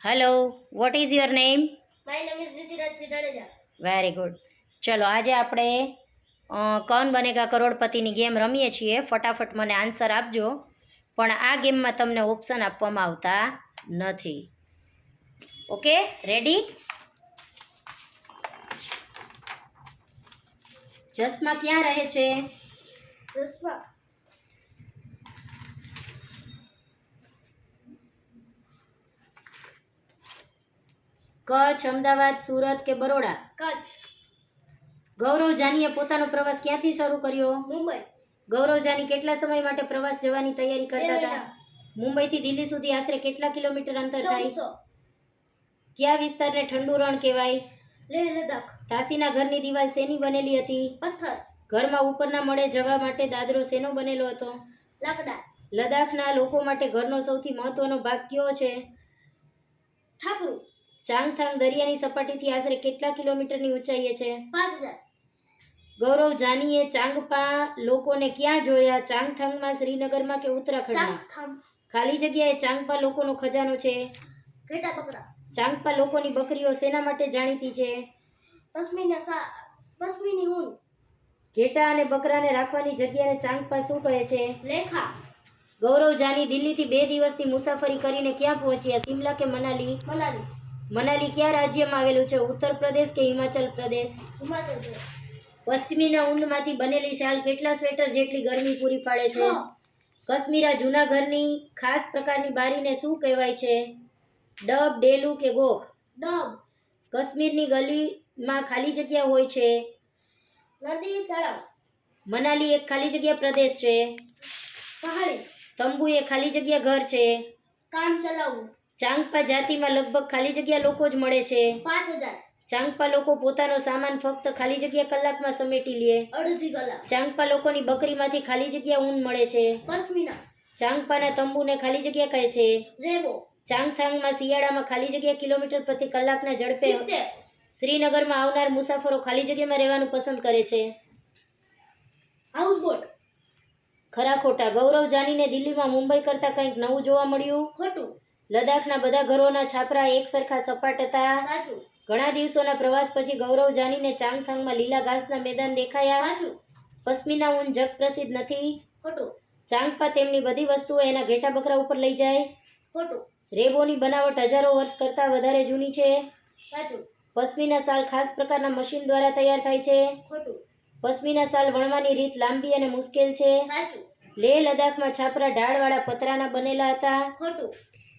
Hello, what is your name? My name is Ritiraj Jadeja. Very good. ચલો આજે આપણે Kaun Banega કરોડપતિની game રમીએ છીએ. ફટાફટ મને આન્સર આપજો. પણ આ ગેમમાં તમને ઓપ્શન આપવામાં આવતા નથી. Okay, ready? ચશ્મા ક્યાં રહે છે? ચશ્મા કચ્છ, અમદાવાદ, સુરત કે બરોડા? કચ્છ. ગૌરવ જાનીએ પોતાનો પ્રવાસ ક્યાંથી શરૂ કર્યો? મુંબઈ. ગૌરવ જાની કેટલા સમય માટે પ્રવાસ જવાની તૈયારી કરતા હતા? મુંબઈથી દિલ્હી સુધી આશરે કેટલા કિલોમીટર અંતર થાય? 1400. કયા વિસ્તારને ઠંડુ રણ કહેવાય? લેહ લદ્દાખ. તાસીના ઘરની દિવાલ શેની બનેલી હતી? પથ્થર. ઘરમાં ઉપરના મળે જવા માટે દાદરો શેનો બનેલો હતો? લાકડા. લદ્દાખના લોકો માટે ઘરનો સૌથી મહત્વનો ભાગ કયો છે? છાપરું. ચાંગથાંગ દરિયાની સપાટીથી આશરે કેટલા કિલોમીટરની ઊંચાઈએ છે? 5000. ગૌરવ જાનીએ ચાંગપા લોકોને ક્યાં જોયા? ચાંગથાંગમાં, શ્રીનગરમાં કે ઉત્તરાખંડમાં? ચાંગથામ. ખાલી જગ્યાએ ચાંગપા લોકોનો ખજાનો છે. ઘેટા બકરા. ચાંગપા લોકોની બકરીઓ શેના માટે જાણીતી છે? પશ્મીની ઊન. ઘેટા અને બકરાને રાખવાની જગ્યાને ચાંગપા શું કહે છે? લેખા. ગૌરવ જાની દિલ્હીથી 2 દિવસની મુસાફરી કરીને ક્યાં પહોંચ્યા? શિમલા કે મનાલી? મનાલી. મનાલી કયા રાજ્યમાં આવેલું છે? ઉત્તર પ્રદેશ કે હિમાચલ પ્રદેશ? હિમાચલ પ્રદેશ. પશ્ચિમીના ઊનમાંથી બનેલી શાલ કેટલા સ્વેટર જેટલી ગરમી પૂરી પાડે છે? 6. કાશ્મીરા જૂના ઘરની ખાસ પ્રકારની બારીને શું કહેવાય છે? ડબ, ડેલું કે ગોખ? ડબ. કાશ્મીરની ગલીમાં ખાલી જગ્યા હોય છે. નદી. તળાવ. મનાલી એક ખાલી જગ્યા પ્રદેશ છે. પહાડી. તંબુ એ ખાલી જગ્યા ઘર છે. કામ ચલાવવું. ચાંગપા જાતિમાં લગભગ ખાલી જગ્યા લોકો જ મળે છે. 5000. ચાંગપા લોકો પોતાનો સામાન ફક્ત ખાલી જગ્યા કલાકમાં સમેટી લે. અડધી કલાક. ચાંગપા લોકોની બકરીમાંથી ખાલી જગ્યા ઊન મળે છે. પશ્મિના. ચાંગપાના તંબુને ખાલી જગ્યા કહે છે. રેબો. ચાંગથાંગમાં શિયાળામાં ખાલી જગ્યા કિલોમીટર પ્રતિ કલાકના ઝડપે. 70. શ્રીનગરમાં આવનાર મુસાફરો ખાલી જગ્યામાં રહેવાનું પસંદ કરે છે. હાઉસબોટ. ખરા ખોટા? ગૌરવ જાનીને દિલ્હીમાં મુંબઈ કરતાં કંઈક નવું જોવા મળ્યું. ખોટું. લદ્દાખના બધા ઘરોના છાપરા એક સરખા સપાટ હતા. સાચું. ઘણા દિવસોના પ્રવાસ પછી ગૌરવ જાનીને ચાંગથાંગમાં લીલા ઘાસના મેદાન દેખાયા. સાચું. પશ્મિના ઊન જગ પ્રસિદ્ધ નથી. ખોટું. ચાંગપા તેમની બધી વસ્તુઓ એના ઘેટા બકરા ઉપર લઈ જાય. ખોટું. રેબોની બનાવટ હજારો વર્ષ કરતાં વધારે જૂની છે. સાચું. પશ્મિના શાલ ખાસ પ્રકારના મશીન દ્વારા તૈયાર થાય છે. ખોટું. પશ્મિના શાલ વણવાની રીત લાંબી અને મુશ્કેલ છે. સાચું. લેહ લદ્દાખમાં છાપરા ઢાળવાળા પતરાના બનેલા હતા. ખોટું.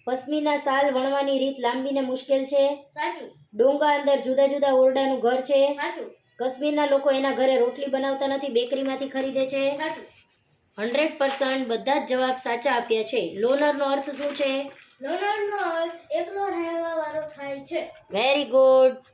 પશ્મિના શાલ વણવાની રીત લાંબી ને મુશ્કેલ છે. સાચું. ડોંગા અંદર જુદા જુદા ઓરડાનું ઘર છે. સાચું. કાશ્મીરના લોકો એના ઘરે રોટલી બનાવતા નથી, બેકરીમાંથી ખરીદે છે. સાચું. 100% બધા જ જવાબ સાચા આપ્યા છે. લોનરનો અર્થ શું છે? લોનરનો અર્થ એકલો રહેવા વાળો થાય છે. Very good.